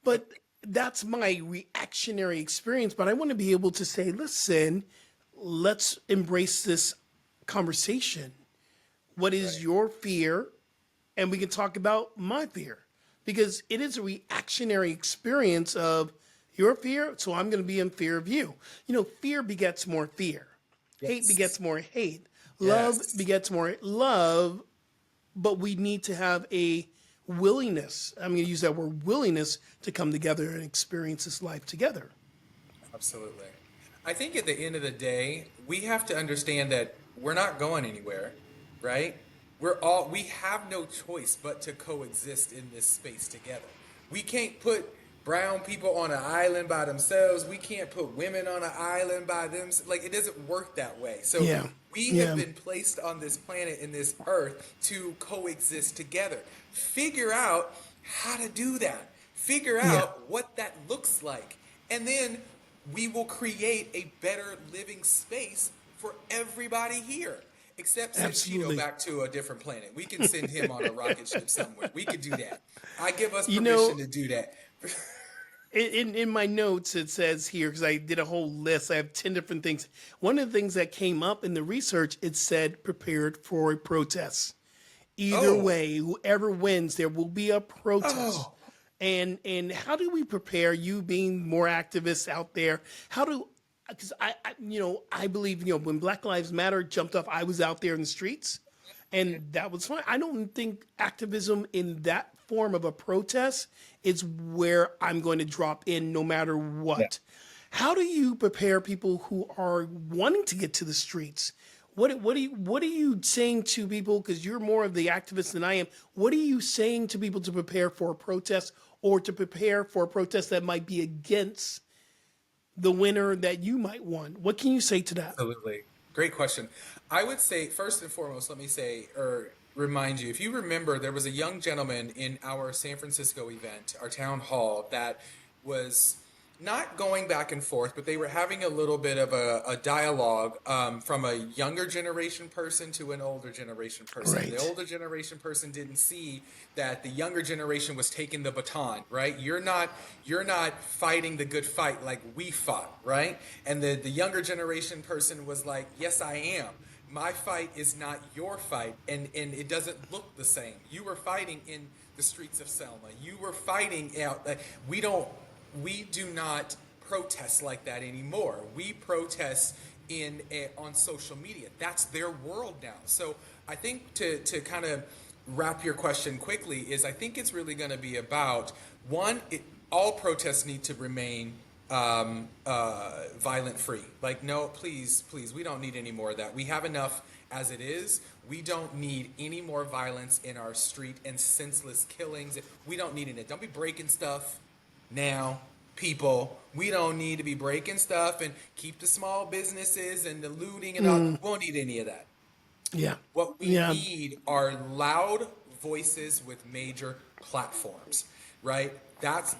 But that's my reactionary experience. But I want to be able to say, listen, let's embrace this conversation. What is Right. your fear? And we can talk about my fear. Because it is a reactionary experience of your fear, so I'm going to be in fear of you. Fear begets more fear. Hate Yes. begets more hate. Love Yes. begets more love, but we need to have a willingness. I'm going to use that word willingness to come together and experience this life together. Absolutely. I think at the end of the day, we have to understand that we're not going anywhere, right? We have no choice but to coexist in this space together. We can't put brown people on an island by themselves. We can't put women on an island by them. Like, it doesn't work that way. So Yeah. we have Yeah. been placed on this planet, in this earth, to coexist together. Figure out how to do that. Figure Yeah. out what that looks like. And then we will create a better living space for everybody here. Except send Cheeto Absolutely. back to a different planet. We can send him on a rocket ship somewhere. We could do that. I give us You permission know, to do that. in my notes, it says here, because I did a whole list, I have 10 different things. One of the things that came up in the research, it said prepared for a protest. Either Oh, way, whoever wins, there will be a protest. oh, And how do we prepare, you being more activists out there? How do, because I believe, when Black Lives Matter jumped off, I was out there in the streets, and that was fine. I don't think activism in that form of a protest is where I'm going to drop in no matter yeah. what. How do you prepare people who are wanting to get to the streets? What are you saying to people? Because you're more of the activist than I am. What are you saying to people to prepare for a protest, or to prepare for a protest that might be against the winner that you might want? What can you say to that? Absolutely. Great question. I would say, first and foremost, let me say, or remind you, if you remember, there was a young gentleman in our San Francisco event, our town hall, that was not going back and forth, but they were having a little bit of a dialogue, from a younger generation person to an older generation person. The Right. older generation person didn't see that the younger generation was taking the baton, right? You're not fighting the good fight like we fought, right? And the younger generation person was like, yes, I am. My fight is not your fight, and it doesn't look the same. You were fighting in the streets of Selma. You were fighting out. We do not protest like that anymore. We protest on social media. That's their world now. So I think to kind of wrap your question quickly is, I think it's really going to be about one. All protests need to remain violent free. Like, no, please, please, we don't need any more of that. We have enough as it is. We don't need any more violence in our street and senseless killings. We don't need it. Don't be breaking stuff now, people. We don't need to be breaking stuff, and keep the small businesses and the looting and all. We won't need any of that. Yeah. What we Yeah. need are loud voices with major platforms, right?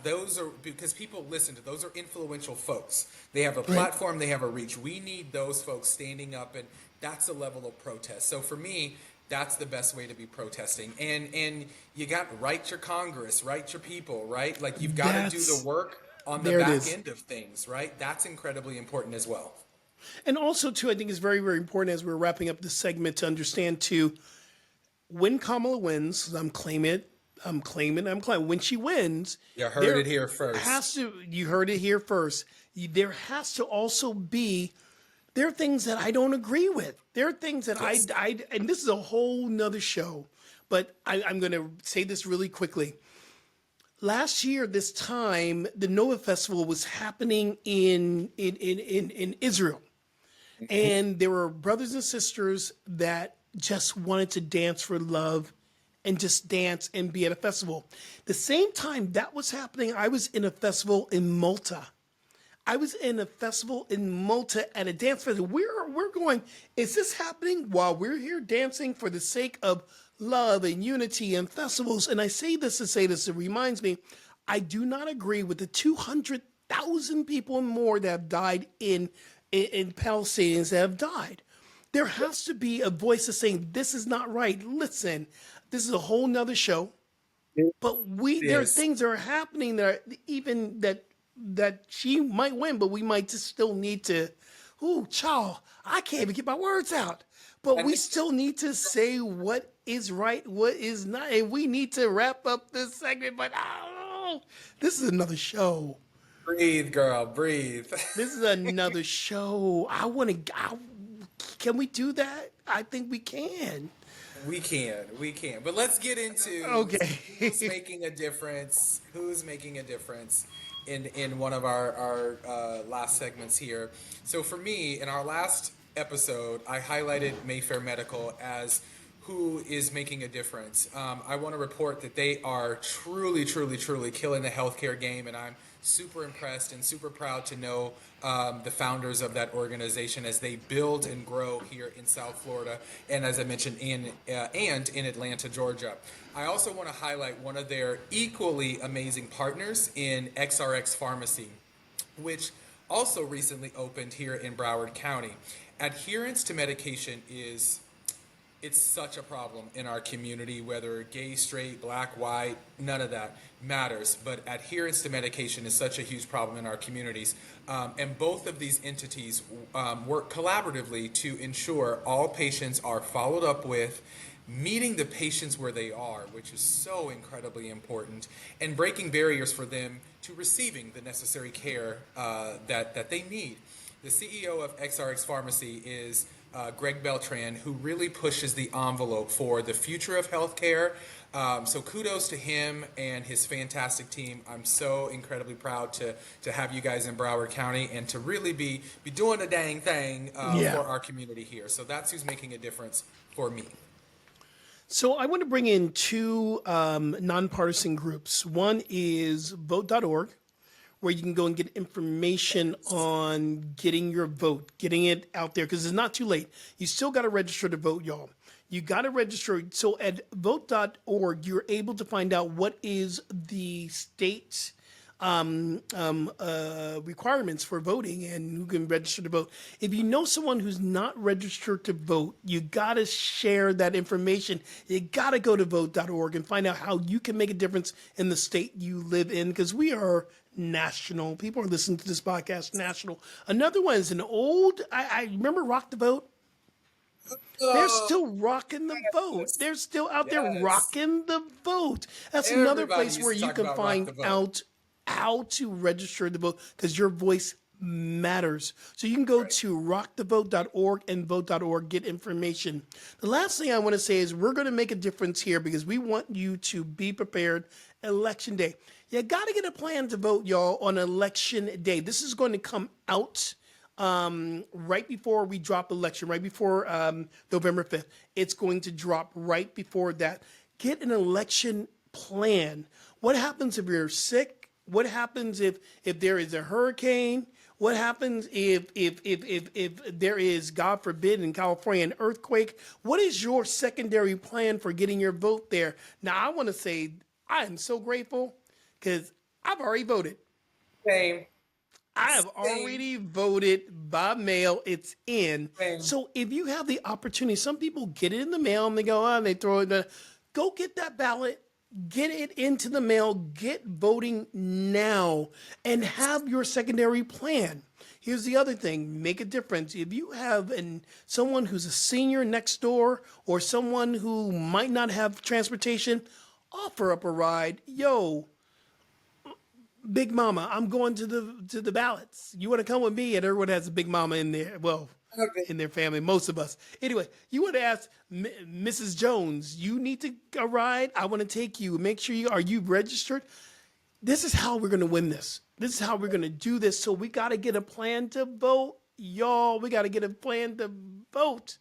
Those are, because people listen to those, are influential folks. They have a Right. platform, they have a reach. We need those folks standing up, and that's a level of protest. So for me, that's the best way to be protesting. And you got to write your Congress, write your people, right? Like you've got to do the That's work on the there it back is. end of things, right? That's incredibly important as well. And also, too, I think it's very, very important as we're wrapping up this segment to understand, too, when Kamala wins, when she wins, You heard there it here first. you heard it here first, there has to also be, there are things that I don't agree with. There are things that Yes. and this is a whole nother show, but I'm going to say this really quickly. Last year, this time, the Nova Festival was happening in Israel. And there were brothers and sisters that just wanted to dance for love and just dance and be at a festival. The same time that was happening, I was in a festival in Malta. I was in a festival in Malta at a dance festival. We're going, is this happening while we're here dancing for the sake of love and unity and festivals? And I say this to say this, it reminds me, I do not agree with the 200,000 people and more that have died in Palestinians that have died. There has to be a voice that's saying, this is not right. Listen, this is a whole nother show. But It there are is. things that are happening that are, even that she might win, but we might just still need to. Ooh, child, I can't even get my words out. But And we still need to say what is right, what is not, and we need to wrap up this segment. But oh, this is another show. breathe, girl, breathe. This is another show. I want to. Can we do that? I think we can. We can. But let's get into Okay. who's making a difference. Who's making a difference in one of our last segments here. So for me, in our last episode, I highlighted Mayfair Medical as who is making a difference. I want to report that they are truly, truly, truly killing the healthcare game, and I'm super impressed and super proud to know the founders of that organization as they build and grow here in South Florida, and as I mentioned, in Atlanta, Georgia. I also want to highlight one of their equally amazing partners in XRX Pharmacy, which also recently opened here in Broward County. Adherence to medication is it's such a problem in our community, whether gay, straight, black, white, none of that matters. But adherence to medication is such a huge problem in our communities. And both of these entities work collaboratively to ensure all patients are followed up with, meeting the patients where they are, which is so incredibly important, and breaking barriers for them to receiving the necessary care that they need. The CEO of XRX Pharmacy is Greg Beltran, who really pushes the envelope for the future of healthcare. So kudos to him and his fantastic team. I'm so incredibly proud to have you guys in Broward County and to really be doing a dang thing Yeah. for our community here. So that's who's making a difference for me. So I want to bring in two nonpartisan groups. One is vote.org, where you can go and get information on getting your vote, getting it out there, because it's not too late. You still got to register to vote, y'all. You got to register. So at vote.org, you're able to find out what is the state requirements for voting and who can register to vote. If you know someone who's not registered to vote, you got to share that information. You got to go to vote.org and find out how you can make a difference in the state you live in, because we are national. People are listening to this podcast national. Another one is an old, I remember Rock the Vote. They're still rocking the vote. They're still out there Yes. rocking the vote. That's another Everybody place used where to you talk can about rock find the vote. out how to register to vote, because your voice matters. So you can go Right. to rockthevote.org and vote.org, get information. The last thing I want to say is we're going to make a difference here because we want you to be prepared election day. You got to get a plan to vote, y'all, on election day. This is going to come out right before we drop election, right before November 5th. It's going to drop right before that. Get an election plan. What happens if you're sick? What happens if there is a hurricane? What happens if there is, God forbid, in California, an earthquake? What is your secondary plan for getting your vote there? Now, I want to say I am so grateful because I've already voted. Same. I have Same. already voted by mail. It's in. Same. So if you have the opportunity, some people get it in the mail and they go on, they throw it in. Go get that ballot, get it into the mail, get voting now, and have your secondary plan. Here's the other thing, make a difference. If you have someone who's a senior next door or someone who might not have transportation, offer up a ride. Yo, Big Mama, I'm going to the ballots. You want to come with me? And everyone has a Big Mama in there. Well, Okay. in their family, most of us. Anyway, you want to ask Mrs. Jones, you need to a ride? I want to take you. Make sure are you registered? This is how we're going to win this. This is how we're going to do this. So we got to get a plan to vote. Y'all, we got to get a plan to vote.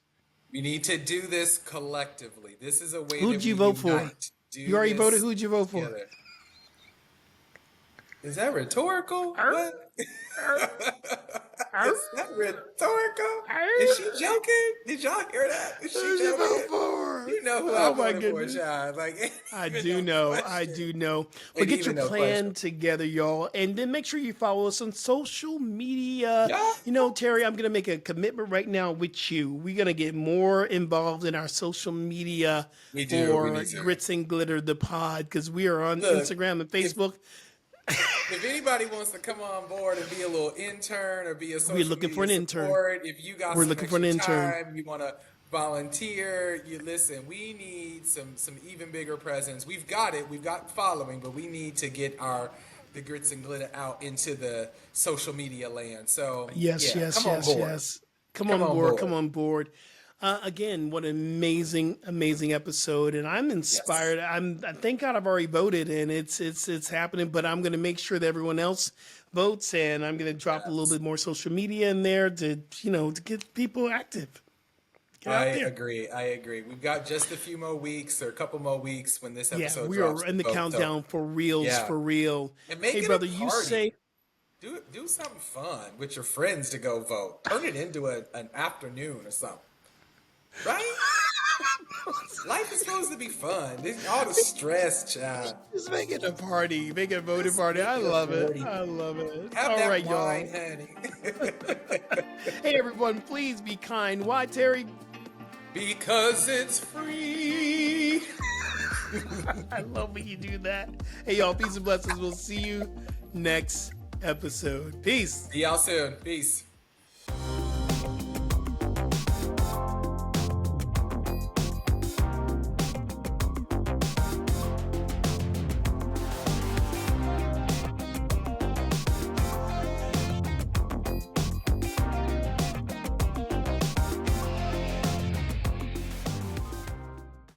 We need to do this collectively. This is a way Who'd that you we vote for? unite. Do You already this voted? Who'd you vote for? together. Is that rhetorical? What? Is that rhetorical? Is she joking? Did y'all hear that? Is she Who'd you vote joking? for? You know who Oh I my voted for, goodness. child. Like, I even do no know. question. I do know. But Ain't get even your no plan question. together, y'all. And then make sure you follow us on social media. Yeah. You know, Terry, I'm going to make a commitment right now with you. We're going to get more involved in our social media We do. for We need to. Grits and Glitter, the pod, because we are on Look, Instagram and Facebook. If anybody wants to come on board and be a little intern or be a social looking media for an intern. support, if you got We're some looking for an extra intern. time, you want to volunteer, you listen. We need some even bigger presence. We've got it. We've got following, but we need to get the Grits and Glitter out into the social media land. So Yes, yeah, yes, come on yes, board. yes. Come Come on on board. board. Come on board. Again, what an amazing, amazing episode, and I'm inspired. I thank God I've already voted, and it's happening. But I'm going to make sure that everyone else votes, and I'm going to drop a little bit more social media in there to to get people active. Get I out there. agree. I agree. We've got just a few more weeks or a couple more weeks when this Yeah, episode we drops. are in the to vote. So, countdown for reals, yeah. for real. And make Hey, it brother, a you party. say Do something fun with your friends to go vote. Turn it into an afternoon or something. Right? Life is supposed to be fun. All the stress, child. just make it a party, make it a voting party. I make it a love it. party. I love it. Have All that right, wine, y'all. honey. Hey, everyone, please be kind. Why, Terry? Because it's free. I love when you do that. Hey, y'all, peace and blessings. We'll see you next episode. Peace. See y'all soon. Peace.